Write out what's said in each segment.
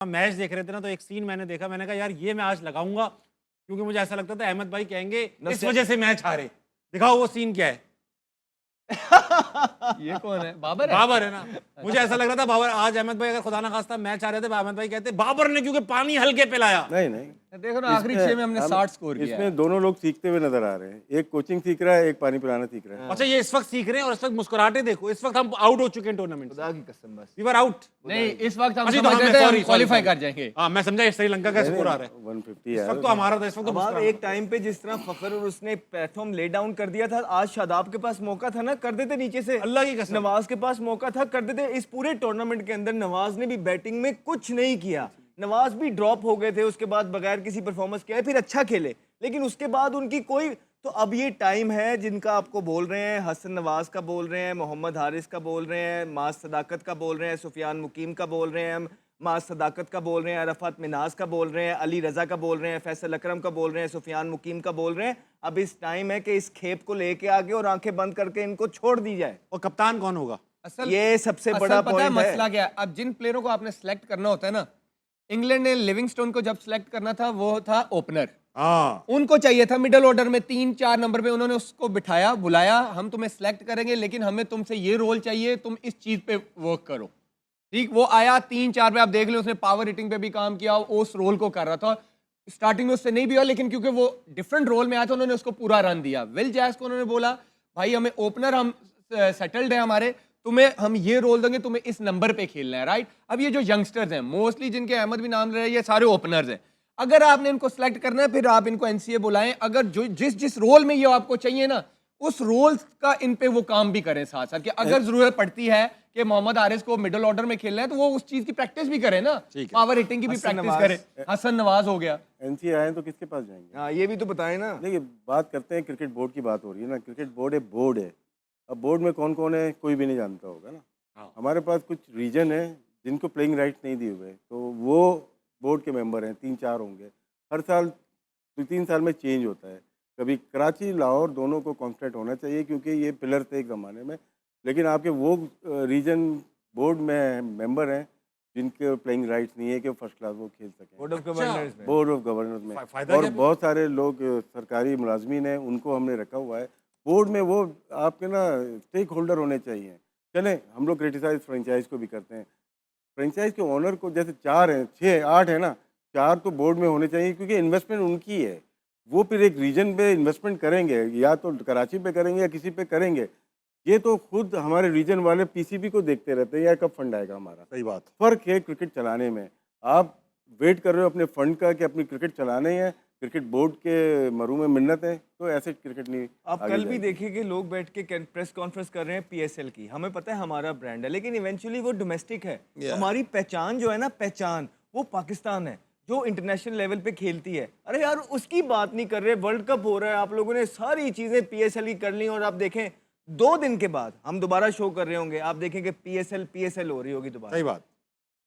Match देख रहे थे ना, तो एक सीन मैंने देखा, मैंने कहा यार ये मैं आज लगाऊंगा, क्योंकि मुझे ऐसा लगता था अहमद भाई कहेंगे इस वजह से मैच हारे। दिखाओ वो सीन क्या है। ये कौन है? बाबर है? बाबर है ना। मुझे ऐसा लग रहा था बाबर, आज अहमद भाई अगर खुदा ना खास्ता मैच आ रहे थे, अहमद भाई कहते बाबर ने क्योंकि पानी हल्के पे लाया। नहीं देखो ना, आखिरी 6 में हमने 60 स्कोर किया है। इसमें दोनों लोग सीखते हुए नजर आ रहे हैं। एक कोचिंग सीख रहा है, एक पानी पिलाना सीख रहा है। अच्छा, ये इस वक्त सीख रहे हैं और इस वक्त मुस्कुराते देखो। इस वक्त हम आउट हो चुके हैं टूर्नामेंट से। खुदा की कसम बस। We were out. नहीं, इस वक्त हम अच्छा, तो समझ हमें रहे थे sorry, हम क्वालीफाई sorry, कर जाएंगे। हाँ, मैं समझा श्रीलंका का स्कोर आ रहा है 150 इस यार। वक्त, तो हमारा था इस वक्त तो अब आप मुस्कुराना एक टाइम पे जिस तरह फखर और उसने प्लेटफॉर्म ले डाउन कर दिया था, आज शादाब के पास मौका था ना, कर देते नीचे से। अल्लाह की कसम। नवाज के पास मौका था, कर देते। इस पूरे टूर्नामेंट के अंदर नवाज ने भी बैटिंग में कुछ नहीं किया। नवाज भी ड्रॉप हो गए थे, उसके बाद बगैर किसी परफॉर्मेंस के आए, फिर अच्छा खेले, लेकिन उसके बाद उनकी कोई। तो अब ये टाइम है जिनका आपको बोल रहे हैं, हसन नवाज का बोल रहे हैं, मोहम्मद हारिस का बोल रहे हैं, माज सदाकत का बोल रहे हैं, सुफियान मुकीम का बोल रहे हैं, माज सदाकत का बोल रहे हैं, अरफात मिनाज का बोल रहे हैं, अली रजा का बोल रहे हैं, फैसल अकरम का बोल रहे हैं, सुफियान मुकीम का बोल रहे हैं। अब इस टाइम है कि इस खेप को लेके आगे और आंखें बंद करके इनको छोड़ दी जाए। और कप्तान कौन होगा? ये सबसे बड़ा पता है पॉइंट मसला क्या है? अब जिन प्लेयरों को आपने सेलेक्ट करना होता है ना, इंग्लैंड ने लिविंगस्टोन को जब सेलेक्ट करना था, वो था ओपनर। हाँ, उनको चाहिए था मिडिल ऑर्डर में 3-4 नंबर पे, उन्होंने उसको बिठाया, बुलाया, हम तुम्हें सेलेक्ट करेंगे लेकिन हमें तुमसे ये रोल चाहिए, तुम इस चीज पे वर्क करो। ठीक, वो आया 3-4 पे, आप देख लो उसने पावर हिटिंग पे भी काम किया, उस रोल को कर रहा था। स्टार्टिंग में उससे नहीं भी हुआ, लेकिन क्योंकि वो डिफरेंट रोल में आया था, उन्होंने उसको पूरा रन दिया। विल जैस को उन्होंने बोला भाई हमें ओपनर, हम सेटल्ड है हमारे, तुम्हें हम ये रोल देंगे, तुम्हें इस नंबर पे खेलना है, राइट। अब ये जो यंगस्टर्स हैं, मोस्टली जिनके अहमद भी नाम ले रहे हैं, ये सारे ओपनर्स हैं। अगर आपने इनको सेलेक्ट करना है, फिर आप इनको एनसीए बुलाएं, अगर जो जिस रोल में ये आपको चाहिए ना, उस रोल का इन पे वो काम भी करें साथ साथ, कि अगर जरूरत पड़ती है कि मोहम्मद हारिस को मिडिल ऑर्डर में खेलना है, तो वो उस चीज की प्रैक्टिस भी करे ना, पावर हिटिंग की भी प्रैक्टिस करे। हसन नवाज हो गया। एनसीए आए तो किसके पास जाएंगे? हाँ, ये भी तो बताएं ना। देखिए, बात करते हैं, क्रिकेट बोर्ड की बात हो रही है ना। क्रिकेट बोर्ड है, बोर्ड है। अब बोर्ड में कौन कौन है कोई भी नहीं जानता होगा ना। हाँ। हमारे पास कुछ रीजन है जिनको प्लेइंग राइट नहीं दिए हुए, तो वो बोर्ड के मेंबर हैं, 3-4 होंगे। हर साल 2-3 साल में चेंज होता है। कभी कराची लाहौर दोनों को कॉन्स्टेंट होना चाहिए, क्योंकि ये पिलर थे एक ज़माने में। लेकिन आपके वो रीजन बोर्ड में मेंबर हैं जिनके प्लेइंग राइट्स नहीं है कि फर्स्ट क्लास वो खेल सकें। बोर्ड ऑफ गवर्नर्स में। बोर्ड ऑफ गवर्नर्स में फायदा और क्या? बहुत सारे लोग सरकारी मुलाजमीन हैं, उनको हमने रखा हुआ है बोर्ड में। वो आपके ना स्टेक होल्डर होने चाहिए। चलें, हम लोग क्रिटिसाइज फ्रेंचाइज को भी करते हैं। फ्रेंचाइज के ओनर को जैसे 4 हैं, 6, 8 है ना, 4 तो बोर्ड में होने चाहिए, क्योंकि इन्वेस्टमेंट उनकी है। वो फिर एक रीजन पे इन्वेस्टमेंट करेंगे, या तो कराची पे करेंगे या किसी पे करेंगे। ये तो खुद हमारे रीजन वाले पीसीबी को देखते रहते हैं, या कब फंड आएगा हमारा। सही बात। फ़र्क है क्रिकेट चलाने में। आप वेट कर रहे हो अपने फंड का कि अपनी क्रिकेट चलाने हैं, क्रिकेट बोर्ड के मरू में मिन्नत है, तो ऐसे क्रिकेट नहीं। आप आगे कल भी जाएगी। देखिए कि लोग बैठ के प्रेस कॉन्फ्रेंस कर रहे हैं पीएसएल की। हमें पता है हमारा ब्रांड है, लेकिन इवेंचुअली वो डोमेस्टिक है। हमारी पहचान जो है ना, पहचान वो पाकिस्तान है, जो इंटरनेशनल लेवल पे खेलती है। अरे यार, उसकी बात नहीं कर रहे। वर्ल्ड कप हो रहा है, आप लोगों ने सारी चीज़ें पीएसएल की कर ली, और आप देखें 2 दिन के बाद हम दोबारा शो कर रहे होंगे, आप देखेंगे पीएसएल हो रही होगी दोबारा। सही बात।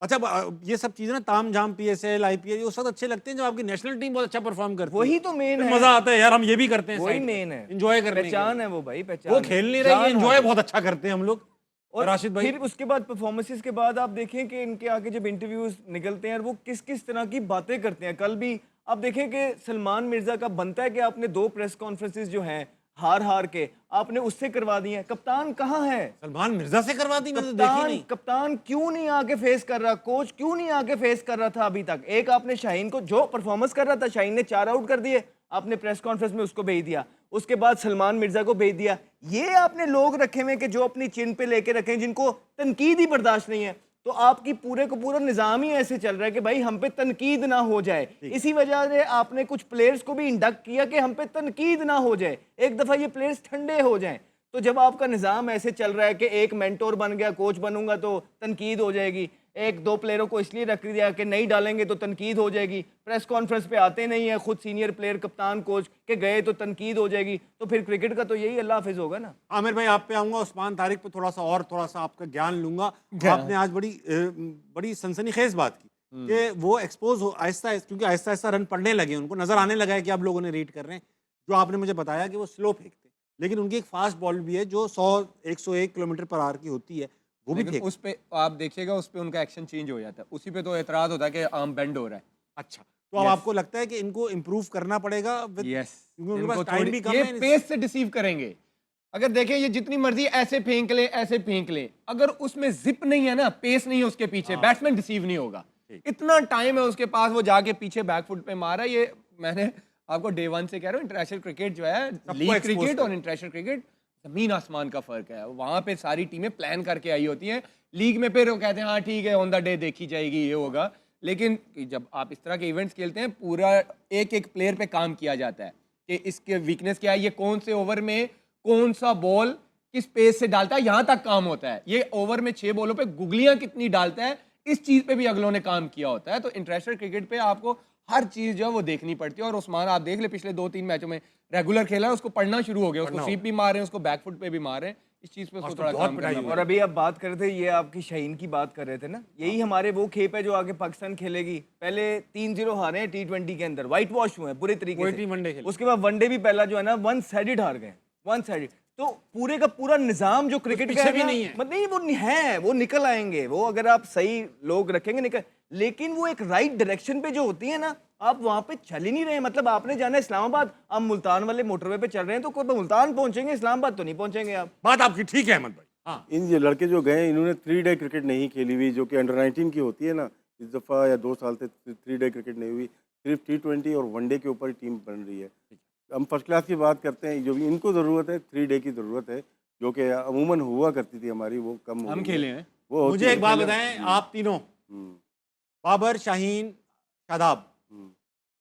अच्छा, ये सब चीजें ना, ताम झाम पीएसएल आईपीएल, ये उस वक्त अच्छे लगते हैं जब आपकी नेशनल टीम बहुत अच्छा परफॉर्म करती है। वही तो मेन फिर है। मजा आता है यार, हम ये भी करते हैं, वही मेन है, एंजॉय करने के पहचान लिए। है वो भाई, पहचान वो है। खेल नहीं रही है, जान एंजॉय है। बहुत अच्छा करते हैं हम लोग। और राशिद भाई, फिर उसके बाद परफॉर्मेंसेस के बाद आप देखें कि इनके आगे जब इंटरव्यूज निकलते हैं, वो किस किस तरह की बातें करते हैं। कल भी आप देखें कि सलमान मिर्जा का बनता है कि आपने 2 प्रेस कॉन्फ्रेंसेस जो हैं हार के आपने उससे करवा दी हैं। कप्तान कहाँ है? सलमान मिर्जा से करवा दी, मैंने तो देखी नहीं। कप्तान क्यों नहीं आके फेस कर रहा? कोच क्यों नहीं आके फेस कर रहा था अभी तक? एक आपने शाहीन को, जो परफॉर्मेंस कर रहा था, शाहीन ने 4 आउट कर दिए, आपने प्रेस कॉन्फ्रेंस में उसको भेज दिया। उसके बाद सलमान मिर्जा को भेज दिया। ये आपने लोग रखे हुए कि जो अपनी चिन पे लेके रखे, जिनको तनकीद ही बर्दाश्त नहीं है। तो आपकी पूरे को पूरा निज़ाम ही ऐसे चल रहा है कि भाई हम पे तनकीद ना हो जाए। इसी वजह से आपने कुछ प्लेयर्स को भी इंडक्ट किया कि हम पे तनकीद ना हो जाए, एक दफ़ा ये प्लेयर्स ठंडे हो जाएं। तो जब आपका निज़ाम ऐसे चल रहा है कि एक मेंटोर बन गया, कोच बनूंगा तो तनकीद हो जाएगी, 1-2 प्लेयरों को इसलिए रख दिया कि नहीं डालेंगे तो तनकीद हो जाएगी, प्रेस कॉन्फ्रेंस पे आते नहीं है खुद सीनियर प्लेयर, कप्तान, कोच के गए तो तनकीद हो जाएगी, तो फिर क्रिकेट का तो यही अल्लाह हाफिज होगा ना। आमिर भाई, आप पे आऊंगा, उस्मान तारिक पे थोड़ा सा आपका ज्ञान लूंगा। आपने आज बड़ी सनसनीखेज बात की कि वो एक्सपोज हो आहिस्ता, क्योंकि आहिस्ता आहिस्ता रन पड़ने लगे, उनको नजर आने लगा है कि आप लोगों ने रीड कर रहे हैं। जो आपने मुझे बताया कि वो स्लो फेंकते, लेकिन उनकी एक फास्ट बॉल भी है जो 100-101 किलोमीटर पर आवर की होती है। वो भी लेकिन थे। उस पे आप देखिएगा, उस पे उनका एक्शन चेंज हो जाता है, उसी पे तो एतराज होता है कि आर्म बेंड हो रहा है। अच्छा, तो अब आपको लगता है कि इनको इम्प्रूव करना पड़ेगा with- यस, क्योंकि उनके पास टाइम भी कम ये है। पेस से डिसीव करेंगे। अगर देखें ये जितनी मर्जी ऐसे फेंक ले, ऐसे फेंक ले, अगर उसमें जिप नहीं है ना, पेस नहीं है उसके पीछे, बैट्समैन डिसीव नहीं होगा। इतना टाइम है उसके पास, वो जाके पीछे बैकफुट पे मारा। ये मैंने आपको डे वन से कह रहा हूँ, इंटरनेशनल क्रिकेट जो है, लीग expose क्रिकेट कर- और इंटरनेशनल क्रिकेट जमीन आसमान का फर्क है। वहां पे सारी टीमें प्लान करके आई होती हैं, लीग में फिर वो कहते हैं हाँ ठीक है ऑन द डे देखी जाएगी, ये होगा। लेकिन जब आप इस तरह के इवेंट्स खेलते हैं, पूरा एक एक प्लेयर पे काम किया जाता है कि इसके वीकनेस क्या है, ये कौन से ओवर में कौन सा बॉल किस पेस से डालता है, यहां तक काम होता है। ये ओवर में 6 बॉलों पे गुगलियां कितनी डालता है, इस चीज पे भी अगलों ने काम किया होता है। तो इंटरनेशनल क्रिकेट पे आपको हर चीज जो है वो देखनी पड़ती है। और उस्मान आप देख ले, पिछले 2-3 मैचों में रेगुलर खेला है, उसको पढ़ना शुरू हो गया, उसको स्वीप भी मार रहे हैं, उसको बैकफुट पे भी मार रहे हैं। इस चीज पे उसको थोड़ा काम करना और पड़ेगा। अभी आप बात कर रहे थे, ये आपकी शाहीन की बात कर रहे थे ना, यही हमारे वो खेप है जो आगे पाकिस्तान खेलेगी। पहले 3-0 हारे हैं T20 के अंदर, व्हाइट वॉश हुए हैं पूरे तरीके कोई से। टी वनडे खेले। उसके बाद वनडे भी पहला जो है ना वन साइडेड हार गए, वन साइडेड। तो पूरे का पूरा निजाम जो क्रिकेट का पीछे है भी ना, नहीं है। मतलब नहीं, वो निकल आएंगे, वो अगर आप सही लोग रखेंगे निकल। लेकिन वो एक राइट डायरेक्शन पे जो होती है ना, आप वहां पे चल ही नहीं रहे। मतलब आपने जाना है इस्लामाबाद, आप मुल्तान वाले मोटरवे पे चल रहे हैं, तो कोई मुल्तान पहुंचेंगे, इस्लामाबाद तो नहीं पहुंचेंगे आप। बात आपकी ठीक है अहमद भाई। हाँ, इन ये लड़के जो गए इन्होंने 3 डे क्रिकेट नहीं खेली हुई, जो कि अंडर 19 की होती है ना। इस दफ़ा या 2 साल से 3 डे क्रिकेट नहीं हुई, सिर्फ T20 और वनडे के ऊपर टीम बन रही है। हम फर्स्ट क्लास की बात करते हैं, जो भी इनको ज़रूरत है 3 डे की ज़रूरत है, जो कि अमूमन हुआ करती थी हमारी, वो कम हो हम गई है। खेले हैं। वो होती मुझे है। एक बात बताएं, आप तीनों, हम्म, बाबर, शाहीन, शादाब, हम्म।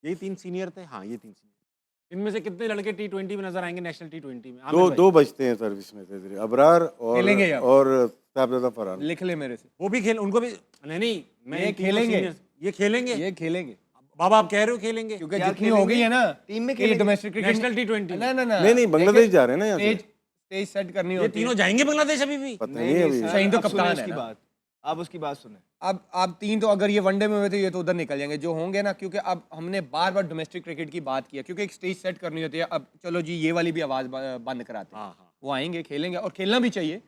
यही 3 सीनियर थे। हाँ, ये 3 सीनियर। इनमें से कितने लड़के T20 में नजर आएंगे, नेशनल T20 में? आमिर दो भाई। दो बचते हैं सर्विस में से, अबरार और खेलेंगे यार। साहबजादा फरहान। लिख ले मेरे से, वो भी खेल, उनको भी नहीं, मैं ये इन तीनों खेलेंगे। seniors- ये खेलेंगे। ये खेलेंगे बाबा आप कह रहे हो खेलेंगे? क्योंकि क्या जितनी हो गई है ना टीम में कि खेलेंगे? डोमेस्टिक क्रिकेट, नेशनल T20 ना ना ना, नहीं, बांग्लादेश जा रहे हैं ना यहाँ से। स्टेज सेट करनी ये होती है। तीनों जाएंगे बांग्लादेश अभी भी? पता नहीं अभी। सर, शाहीन तो अब सुने कप्तान है उसकी ना। बात, आप उसकी बात सुने। अब आप 3 तो अगर ये वनडे में हुए थे, ये तो उधर निकल जाएंगे जो होंगे ना। क्योंकि अब हमने बार बार डोमेस्टिक क्रिकेट की बात किया, क्योंकि एक स्टेज सेट करनी होती है। अब चलो जी, ये वाली भी आवाज बंद कराते हैं। हाँ, हाँ। वो आएंगे, खेलेंगे, और खेलना भी चाहिए,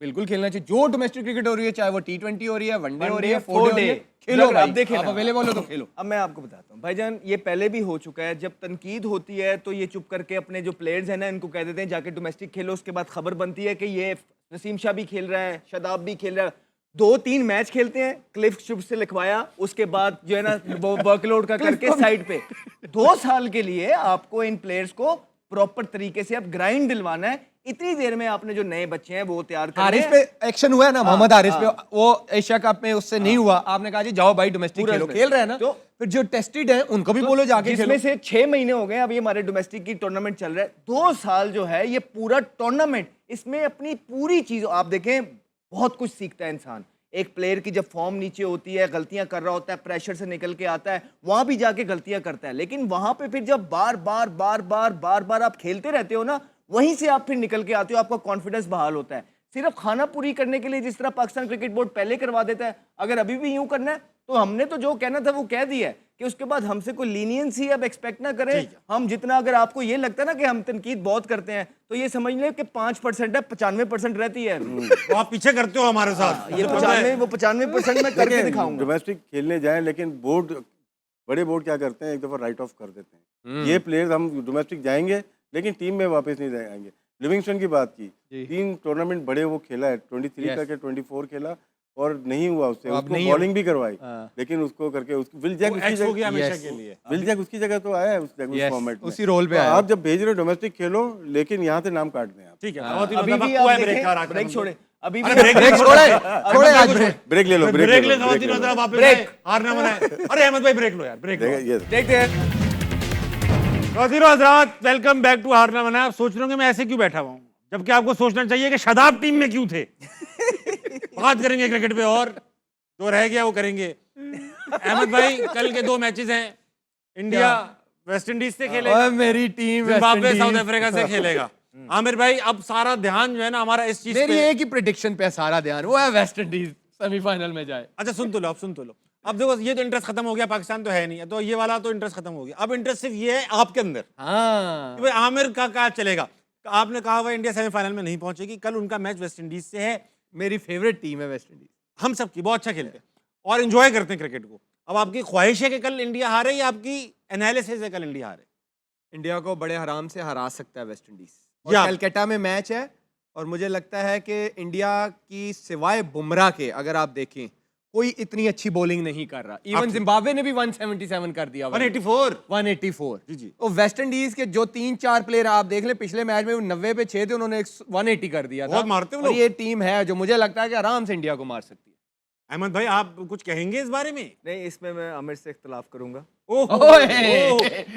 बिल्कुल खेलना चाहिए। जो डोमेस्टिक क्रिकेट हो रही है, चाहे वो T20 हो रही है, वनडे हो रही है, 4 डे हो रही है, खेलो अब भाई, देखें आप ना, अवेलेबल हो तो खेलो। अब मैं आपको बताता हूँ भाईजान, ये पहले भी हो चुका है। जब तनकीद होती है तो ये चुप करके अपने जो प्लेयर्स हैं ना, इनको कह देते हैं जाके डोमेस्टिक खेलो। उसके बाद खबर बनती है कि ये नसीम शाह भी खेल रहा है, शादाब भी खेल रहा है। 2-3 मैच खेलते हैं, क्लिफ शुभ से लिखवाया, उसके बाद जो है ना वो वर्कलोड का करके साइड पे। 2 साल के लिए आपको इन प्लेयर्स को प्रॉपर तरीके से अब ग्राइंड दिलवाना है। इतनी देर में आपने जो नए बच्चे हैं वो तैयार कर हारिस पे एक्शन हुआ है ना, मोहम्मद हारिस पे, वो एशिया कप में उससे नहीं हुआ। आपने कहा जी जाओ भाई डोमेस्टिक पूरा खेलो, domestic। खेल रहे हैं ना, तो- फिर जो टेस्टेड है उनको भी बोलो जाके खेलो। जिसमें से 6 महीने हो गए, अभी हमारे डोमेस्टिक की टूर्नामेंट चल रहा है। 2 साल जो है ये पूरा टूर्नामेंट, इसमें अपनी पूरी चीज आप देखें, बहुत कुछ सीखता है इंसान। एक प्लेयर की जब फॉर्म नीचे होती है, गलतियां कर रहा होता है, प्रेशर से निकल के आता है, वहां भी जाके गलतियां करता है। लेकिन वहां पे फिर जब बार बार आप खेलते रहते हो ना, वहीं से आप फिर निकल के आते हो, आपका कॉन्फिडेंस बहाल होता है। सिर्फ खाना पूरी करने के लिए जिस तरह पाकिस्तान क्रिकेट बोर्ड पहले करवा देता है, अगर अभी भी यूं करना है तो हमने तो जो कहना था वो कह दिया है कि उसके बाद हमसे कोई लीनियंसी अब एक्सपेक्ट ना करें। हम जितना, अगर आपको ये लगता है ना कि हम तनकीद बहुत करते हैं, तो ये समझ लें कि 5% है, 95% रहती है। तो आप पीछे करते हो हमारे साथ। ये 95% मैं करके दिखाऊंगा। डोमेस्टिक खेलने जाएं, लेकिन बोर्ड, बड़े बोर्ड क्या करते हैं, एक दफ़ा राइट ऑफ कर देते हैं। ये प्लेयर्स हम डोमेस्टिक जाएंगे लेकिन टीम में वापस नहीं आएंगे। लिविंगस्टन की बात की, 3 टूर्नामेंट बड़े वो खेला है, 23 करके 24 खेला और नहीं हुआ उससे। अब उसको नहीं बॉलिंग भी करवाई, लेकिन उसको करके उसको विल जैक उसकी हो गया जगह, हमेशा के लिए। विल जैक उसकी जगह तो आया है उस फॉर्मेट में। उसी रोल पे तो आया। आप जब भेज रहे हो डोमेस्टिक खेलो, लेकिन यहाँ से नाम काट दें आप। ठीक है, अभी भी आप देखें, ब्रेक छोड़े, अभी भी ब्रेक छोड़े आज ब्रेक। ब्रेक ले लो, ब्रेक ले, ब्रेक खवातीन ले हज़रात, लो। वापस ब्रेक। आए, हार ना मनाए। अरे अहमद भाई ब्रेक लो यार, ब्रेक लो। ये देखते हैं। खवातीन हज़रात, वेलकम बैक टू हार ना मनाए। आप सोच रहे होंगे मैं ऐसे क्यों बैठा हुआ हूँ, जबकि आपको सोचना चाहिए कि शादाब टीम में क्यों थे। बात करेंगे क्रिकेट पे, और जो रह गया वो करेंगे। अहमद भाई, कल के 2 मैचेस हैं, इंडिया वेस्ट इंडीज से खेलेगा, और मेरी टीम जिम्बाब्वे साउथ अफ्रीका से खेलेगा। आमिर भाई, अब सारा ध्यान जो है ना हमारा इस चीज मेरी पे। एक ही प्रेडिक्शन पे है सारा ध्यान, वो है वेस्ट इंडीज सेमीफाइनल में जाए। अच्छा सुन तो लो, अब सुन तो लो। अब देखो, ये तो इंटरेस्ट खत्म हो गया, पाकिस्तान तो है नहीं, तो ये वाला तो इंटरेस्ट खत्म हो गया। अब इंटरेस्ट सिर्फ ये है आपके अंदर हाँ, कि भाई आमिर का क्या चलेगा। आपने कहा हुआ इंडिया सेमीफाइनल में नहीं पहुंचेगी, कल उनका मैच वेस्ट इंडीज से है। मेरी फेवरेट टीम है वेस्ट इंडीज। हम सब की बहुत अच्छा खेलते हैं और एंजॉय करते हैं क्रिकेट को। अब आपकी ख्वाहिश है कि कल इंडिया हारे या आपकी एनालिसिस है कल इंडिया हारे? इंडिया को बड़े आराम से हरा सकता है वेस्ट इंडीज। या- और कलकत्ता में मैच है और मुझे लगता है कि इंडिया की सिवाय बुमराह के अगर आप देखें कोई इतनी अच्छी बॉलिंग नहीं कर रहा। इवन जिम्बाब्वे ने भी 177 कर दिया, 184 184। जी, जी। तो वेस्ट इंडीज के जो 3-4 प्लेयर आप देख लें, पिछले मैच में वो 90 पे 6 थे, उन्होंने 180 कर दिया था। बहुत मारते हैं वो और लोग। ये टीम है जो मुझे लगता है कि आराम से इंडिया को मार सकती है। अहमद भाई आप कुछ कहेंगे इस बारे में? नहीं, इसमें मैं आमिर से इख्तलाफ करूंगा।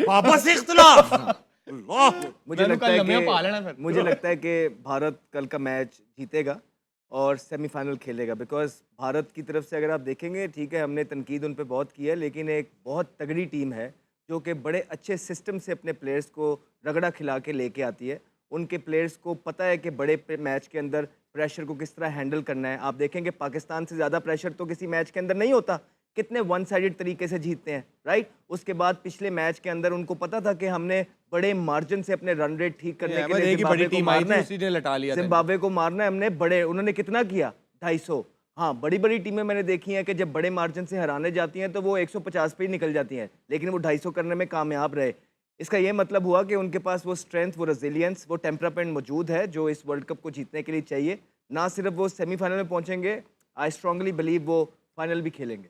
वापस से इख्तिलाफ। अल्लाह। मुझे मैंने लगता कल है लम्हे पा लेना फिर। कि मुझे लगता है कि भारत कल का मैच जीतेगा और सेमीफाइनल खेलेगा। बिकॉज भारत की तरफ से अगर आप देखेंगे, ठीक है हमने तनकीद उन पे बहुत की है, लेकिन एक बहुत तगड़ी टीम है जो कि बड़े अच्छे सिस्टम से अपने प्लेयर्स को रगड़ा खिला के लेके आती है। उनके प्लेयर्स को पता है कि बड़े मैच के अंदर प्रेशर को किस तरह हैंडल करना है। आप देखेंगे पाकिस्तान से ज़्यादा प्रेशर तो किसी मैच के अंदर नहीं होता, कितने वन साइडेड तरीके से जीतते हैं, राइट। उसके बाद पिछले मैच के अंदर उनको पता था कि हमने बड़े मार्जिन से अपने रन रेट ठीक करने के लिए एक ही बड़ी जिम्बाब्वे को टीम आई मारना थी, है। उसी ने लटा लिया था। जिम्बाब्वे को मारना है हमने। बड़े उन्होंने कितना किया, 250। हाँ, बड़ी बड़ी टीमें मैंने देखी हैं कि जब बड़े मार्जिन से हराने जाती हैं तो वो 150 पे ही निकल जाती हैं, लेकिन वो 250 करने में कामयाब रहे। इसका ये मतलब हुआ कि उनके पास वो स्ट्रेंथ, वो रेजिलियंस, वो टेम्परामेंट मौजूद है जो इस वर्ल्ड कप को जीतने के लिए चाहिए। ना सिर्फ वो सेमीफाइनल में पहुंचेंगे, आई स्ट्रांगली बिलीव वो फाइनल भी खेलेंगे।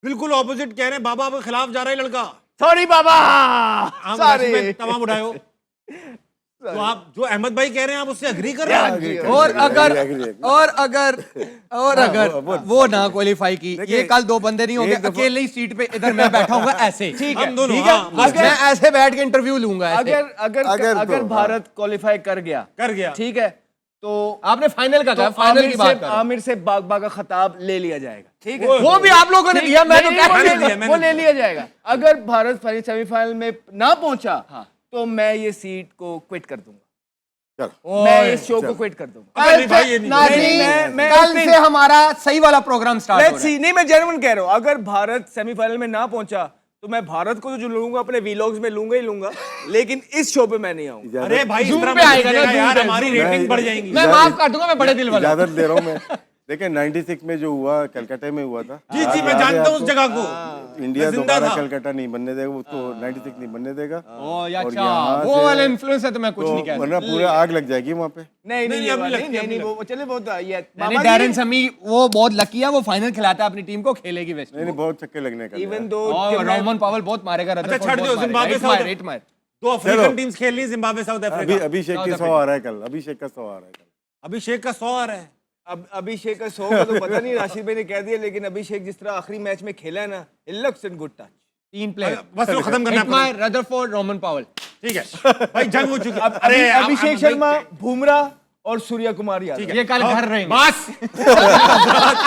बिल्कुल ऑपोजिट कह रहे हैं, बाबा के खिलाफ जा रहा है लड़का। सॉरी बाबा, आप सॉरी। में तमाम उठाओ। तो आप जो अहमद भाई कह रहे हैं आप उससे अग्री कर रहे हैं? और अगर agree. और अगर वो ना क्वालिफाई की, ये कल दो बंदे नहीं होंगे, एक दफा- अकेले ही सीट पे इधर मैं बैठा हूँ ऐसे। ठीक है, हम दोनों, ठीक है, हाँ, बस मैं ऐसे बैठ के इंटरव्यू लूंगा ऐसे। अगर अगर अगर तो, अगर हाँ। भारत क्वालिफाई कर गया, कर गया। ठीक है, तो आपने फाइनल का कहा, तो फाइनल की बात कर रहा हूं। आमिर से बागबा का खिताब ले लिया जाएगा, ठीक है। वो भी आप लोगों ने दिया, मैं तो नहीं, कह वो नहीं ले- दिया, मैंने वो ले लिया जाएगा। अगर भारत सेमीफाइनल में ना पहुंचा तो मैं ये सीट को क्विट कर दूंगा, चलो मैं इस शो को क्विट कर दूंगा। अबे नहीं भाई, ये नहीं। नाज़रीन, मैं कल से हमारा सही वाला प्रोग्राम स्टार्ट हो लेट्स रहा है। सी, नहीं मैं जेन्युइन कह रहा हूं, अगर भारत सेमीफाइनल में ना पहुंचा तो मैं भारत को जो लूंगा अपने वीलॉग्स में लूंगा ही लूंगा, लेकिन इस शो पे मैं नहीं आऊंगा। अरे भाई इस Zoom तरह पे मत आएगा ना, कीजिएगा Zoom यार, पे, हमारी Zoom पे। रेटिंग बढ़ जाएंगी। मैं माफ कर दूंगा, मैं बड़े दिल वाला हूं। इजाजत दे रहा हूँ मैं। देखिए 96 में जो हुआ कलकत्ता में हुआ था। जी जी, याद मैं है जानता हूँ उस आपको? जगह को। इंडिया मैं जिंदा दोबारा था। कलकत्ता नहीं बनने देगा, उसको 96 नहीं बनने देगा। ओ या और अच्छा, यहाँ वो से- वाला इन्फ्लुएंस है तो मैं कुछ तो नहीं कह वरना सकता। पूरे आग लग जाएगी वहाँ पे। नहीं नहीं, नहीं अभी लगती है, नहीं अभी नहीं, वो चले बहुत ये नहीं, बाबा डैरेन जी, समी वो बहुत लकी है, वो फाइनल खिलाता है अपनी टीम को, खेलेगी वेस्ट नहीं नहीं, बहुत छक्के लगने का। इवन दो और रोमन पावल बहुत मारेगा, अच्छा रदरफोर्ड छड़ दो, बहुत जिम्बाब्वे मारेगा। साउथ 8 मार। दो अफ्रीकन टीम्स खेल रही है, जिम्बाब्वे साउथ अभी अफ्रीका। अभिषेक के 100 आ रहा है कल, अभिषेक का 100 आ रहा है कल। अभिषेक का 100 आ रहा है। अब अभिषेक का 100 का तो पता नहीं, राशिद भाई ने कह दिया, लेकिन अभिषेक जिस तरह आखिरी मैच में खेला है ना, it looks in good touch. 3 player बस वो खत्म करना हिटमायर, रदरफोर्ड, रोमन पावल। ठीक है भाई, जंग हो चुकी है। अरे अभिषेक शर्मा, बुमराह और सूर्या कुमार यादव। ये कल घर रहेंगे। बस